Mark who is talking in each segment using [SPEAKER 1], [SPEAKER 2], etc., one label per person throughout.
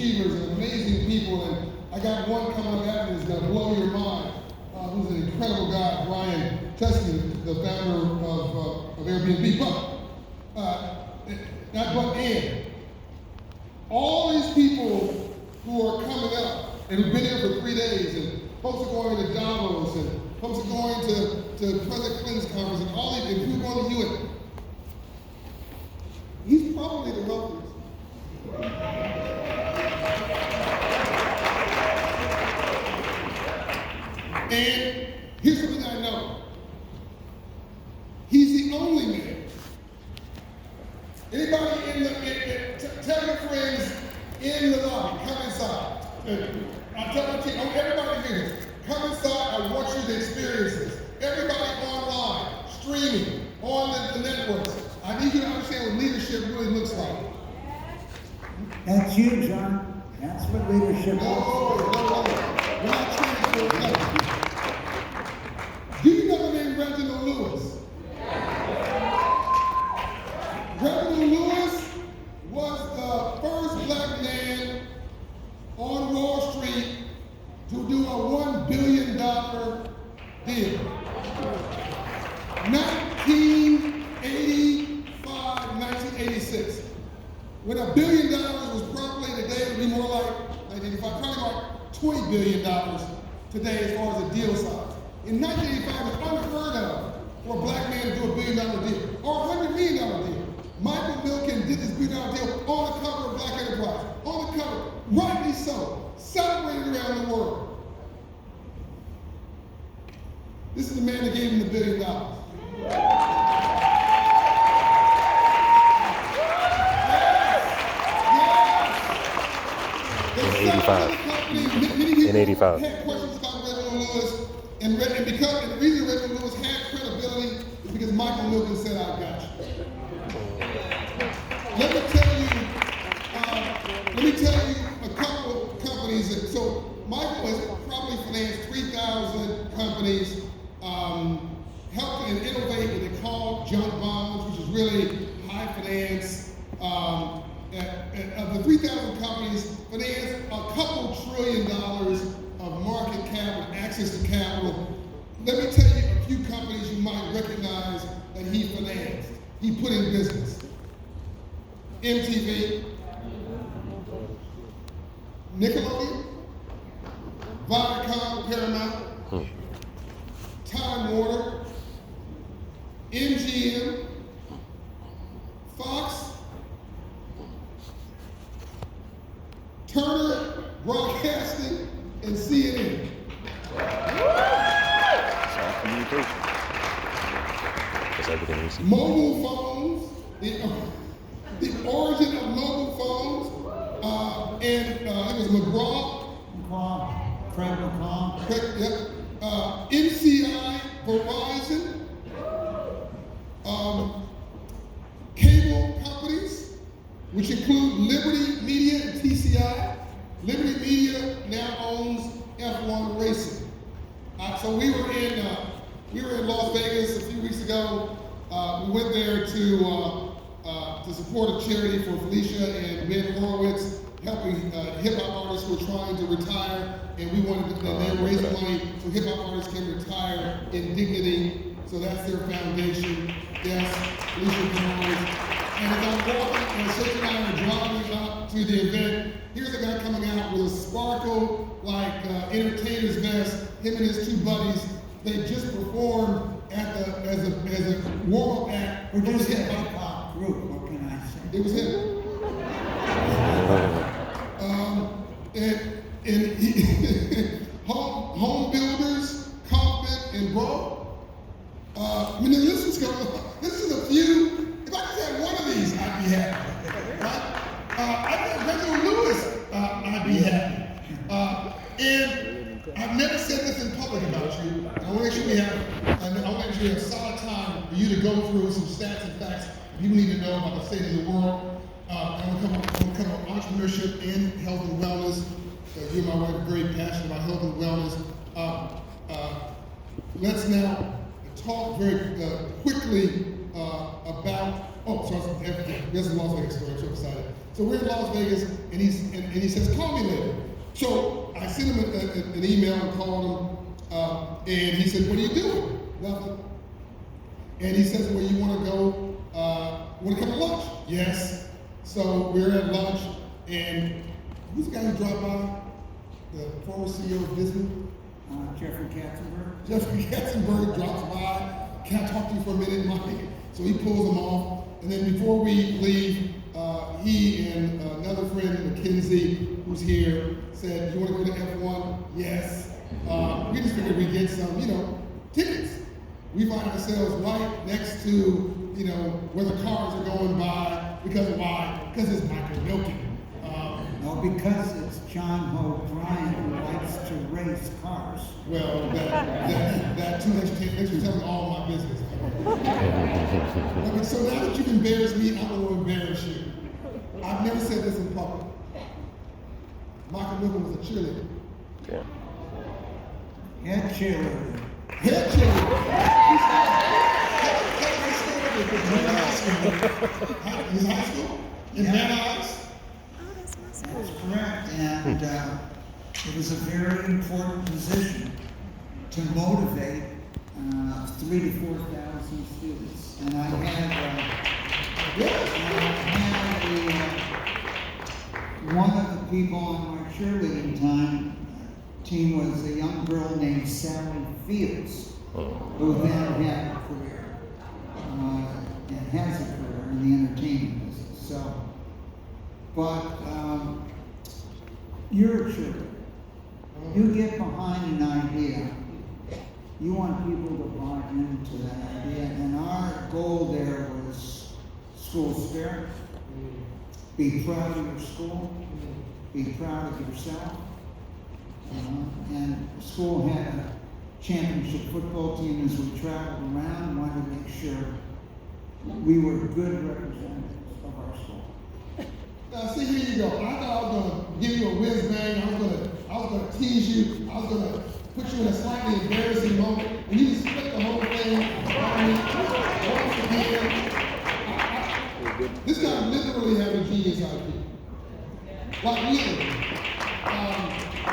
[SPEAKER 1] achievers and amazing people, and I got one coming up after that's going to blow your mind. Who's an incredible guy, Brian Chesky, the founder of Airbnb. And all these people who are coming up and who've been here for 3 days, and folks are going to Davos, and folks are going to President Clinton's conference, and all these, and people going to UN. He's probably the wealthiest. And here's something I know. He's the only man. Anybody tell your friends in the lobby, come inside. I tell my team, everybody here, come inside, I want you to experience this. Everybody online, streaming, on the networks. I need you to understand what leadership really looks like.
[SPEAKER 2] That's you, John. That's what leadership is.
[SPEAKER 1] No. We're not training for nothing. Do you know the name Reginald Lewis? Reginald Lewis was the first black man on Wall Street to do a $1 billion deal. 1986. When $1 billion was probably today, it would be more like 1985, probably like $20 billion today as far as the deal size. In 1985, it was unheard of for a black man to do $1 billion deal or a $100 million deal. Michael Milken did this $1 billion deal on the cover of Black Enterprise, on the cover, rightly so, celebrated around the world. This is the man that gave him the $1 billion.
[SPEAKER 3] In 85.
[SPEAKER 1] Had questions about Reginald Lewis, and the reason Reginald Lewis had credibility is because Michael Milken said, "I got you." Let me tell you a couple of companies. So Michael has probably financed 3,000 companies, helped and innovate what they call junk bonds, which is really high finance. Of the 3,000 companies, finance a couple $1 trillion of market cap and access to capital. Let me tell you a few companies you might recognize that he financed. He put in business. MTV, Nickelodeon, Viacom, Paramount, Time Warner, MGM, Fox, Turner Broadcasting, and CNN.
[SPEAKER 3] Communication. That's everything we see.
[SPEAKER 1] Mobile phones, the origin of mobile phones, and it was
[SPEAKER 2] Craig McCall.
[SPEAKER 1] NCI, Verizon, cable companies, which include Liberty Media and TCI. Liberty Media now owns F1 Racing. So we were in Las Vegas a few weeks ago. We went there to support a charity for Felicia and Ben Horowitz, helping hip-hop artists who are trying to retire, and we wanted to, they raise money so hip-hop artists can retire in dignity. So that's their foundation. Yes, Felicia and Ben Horowitz. And as I'm walking, and Sister and I are driving up to the event, here's a guy coming out with a sparkle like entertainer's vest. Him and his two buddies, they just performed as a warm-up act.
[SPEAKER 2] We're just a hip-hop group, what can I say?
[SPEAKER 1] It was him. Home builders, Compton and Bro. I mean, this is a few. If I just had one of these, I'd be happy. Right? I think Reginald Lewis, I'd be happy. And I've never said this in public about you. I want to make sure we have a solid time for you to go through some stats and facts people need to know about the state of the world. I want to cover entrepreneurship and health and wellness. You and my wife are very passionate about health and wellness. Let's now talk very quickly about, this is a Las Vegas story, I'm so excited. So we're in Las Vegas, and he says, call me later. So I sent him an email and called him, and he said, what are you doing? Nothing. And he says, well, you want to go, want to come to lunch? Yes. So we're at lunch, and who's the guy who dropped by? The former CEO of Disney?
[SPEAKER 2] Jeffrey Katzenberg.
[SPEAKER 1] Jeffrey Katzenberg drops by. Can I talk to you for a minute, Mike? So he pulls him off, and then before we leave, he and another friend, Mackenzie, who's here, said, you want to go to F1? Yes. We just figured we'd get some, tickets. We find ourselves right next to, where the cars are going by. Because why? Because it's Michael Milken.
[SPEAKER 2] No, because it's John Hope Bryant who likes to race cars.
[SPEAKER 1] Well, that too, thanks for telling all my business. So now that you've embarrassed me, I'm going to embarrass you. I've never said this in public. Michael Milken was a cheerleader.
[SPEAKER 3] Yeah.
[SPEAKER 2] Head cheerleader.
[SPEAKER 1] Head cheerleader. He's high school? In Van Nuys?
[SPEAKER 2] That's correct. And it was a very important position to motivate 3,000 to 4,000 students. And I had one of the people on my cheerleading team was a young girl named Sally Fields, who then had a career and has a career in the entertainment business. So, but you're a cheerleader. You get behind an idea. You want people to buy into that idea, and our goal there was school spirit. Be proud of your school. Be proud of yourself. And the school had a championship football team as we traveled around and wanted to make sure we were good representatives of our school.
[SPEAKER 1] Now, see, here you go. I thought I was going to give you a whiz bang. I was going to tease you. I was going to put you in a slightly embarrassing moment, and you just split the whole thing on me once again. This guy literally has a genius IQ. Like literally.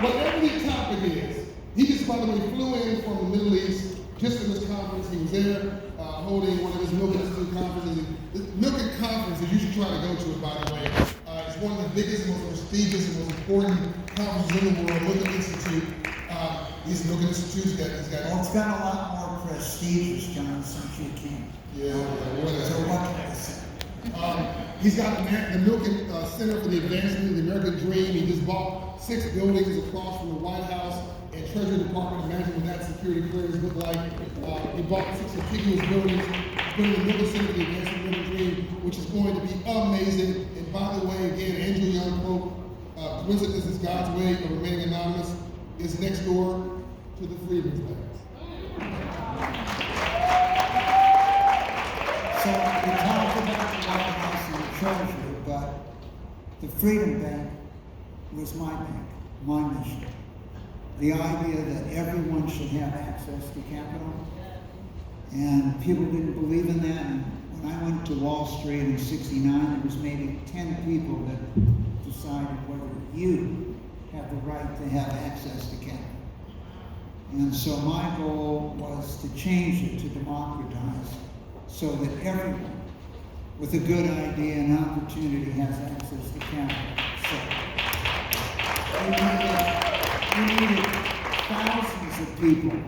[SPEAKER 1] Whatever the topic is, he just, by the way, flew in from the Middle East just for this conference. He was there holding one of his Milken Institute conferences. The Milken Conference, you should try to go to it, by the way. It's one of the biggest, most prestigious, and most important conferences in the world, Milken Institute. These Milken Institutes
[SPEAKER 2] Well, it's got a lot more prestige, John, since you came.
[SPEAKER 1] Yeah, whatever.
[SPEAKER 2] So what can I say?
[SPEAKER 1] He's got the Milken Center for the Advancement of the American Dream. He just bought 6 buildings across from the White House and Treasury Department. Imagine what that security clearance looked like. He bought 6 contiguous buildings, putting the Milken Center for the Advancement of the American Dream, which is going to be amazing. And by the way, again, Andrew Young Pope, coincidence is God's way of remaining anonymous, is next door to the Freedmen's Bank.
[SPEAKER 2] So we talked about the White House and the Treasury, but the Freedom Bank was my bank, my mission. The idea that everyone should have access to capital. And people didn't believe in that. And when I went to Wall Street in '69, there was maybe 10 people that decided whether you have the right to have access to capital. And so my goal was to change it, to democratize, so that everyone with a good idea and opportunity has access to capital. So we needed thousands of people,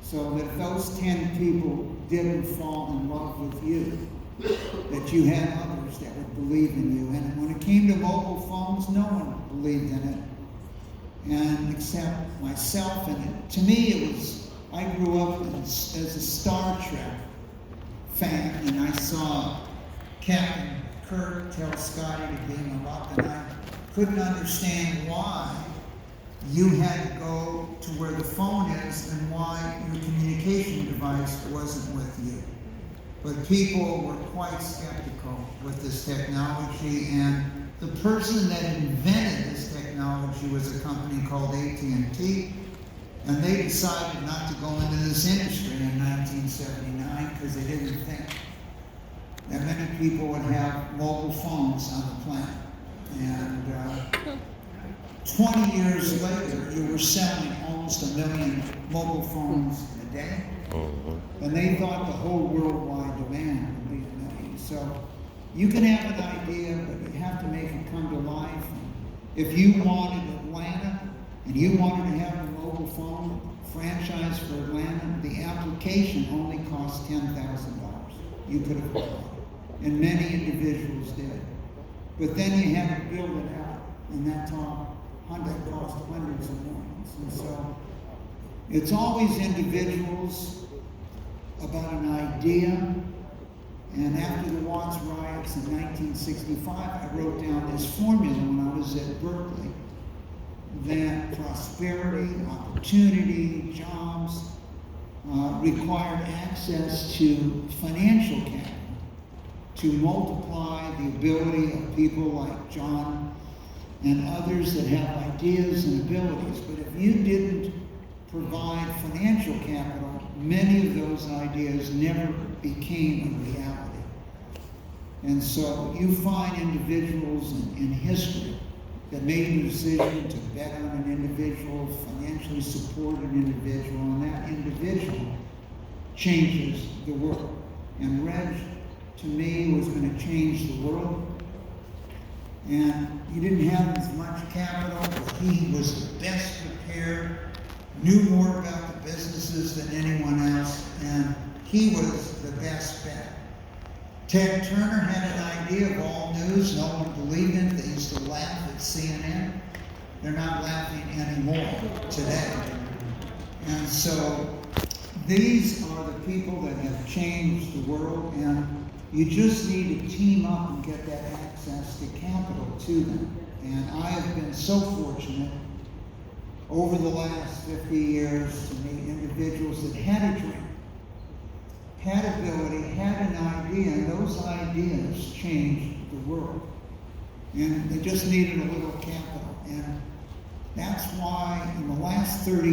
[SPEAKER 2] so that those 10 people didn't fall in love with you, that you had others that would believe in you. And when it came to mobile phones, no one believed in it, and except myself. And to me, I grew up as a Star Trek fan, and I saw Captain Kirk tell Scotty to give him up, and I couldn't understand why you had to go to where the phone is and why your communication device wasn't with you. But people were quite skeptical with this technology, and the person that invented this technology was a company called AT&T, and they decided not to go into this industry in 1979 because they didn't think that many people would have mobile phones on the planet. And 20 years later, you were selling almost 1 million mobile phones a day.
[SPEAKER 3] Mm-hmm.
[SPEAKER 2] And they thought the whole worldwide demand would be 1 million. So you can have an idea, but you have to make it come to life. If you wanted Atlanta, and you wanted to have a mobile phone franchise for Atlanta, the application only cost $10,000. You could have applied. And many individuals did. But then you had to build it out, and that cost hundreds of millions. And so it's always individuals about an idea. And after the Watts riots in 1965, I wrote down this formula when I was at Berkeley, that prosperity, opportunity, jobs required access to financial capital to multiply the ability of people like John and others that have ideas and abilities. But if you didn't provide financial capital, many of those ideas never became a reality. And so you find individuals in history that made the decision to bet on an individual, financially support an individual, and that individual changes the world. And Reg, to me, was going to change the world. And he didn't have as much capital, but he was the best prepared, knew more about the businesses than anyone else, and he was the best bet. Ted Turner had an idea of all news. No one believed it. They used to laugh at CNN. They're not laughing anymore today. And so these are the people that have changed the world, and you just need to team up and get that access to capital to them. And I have been so fortunate over the last 50 years to meet individuals that had a dream, had ability, had an idea, and those ideas changed the world. And they just needed a little capital. And that's why in the last 30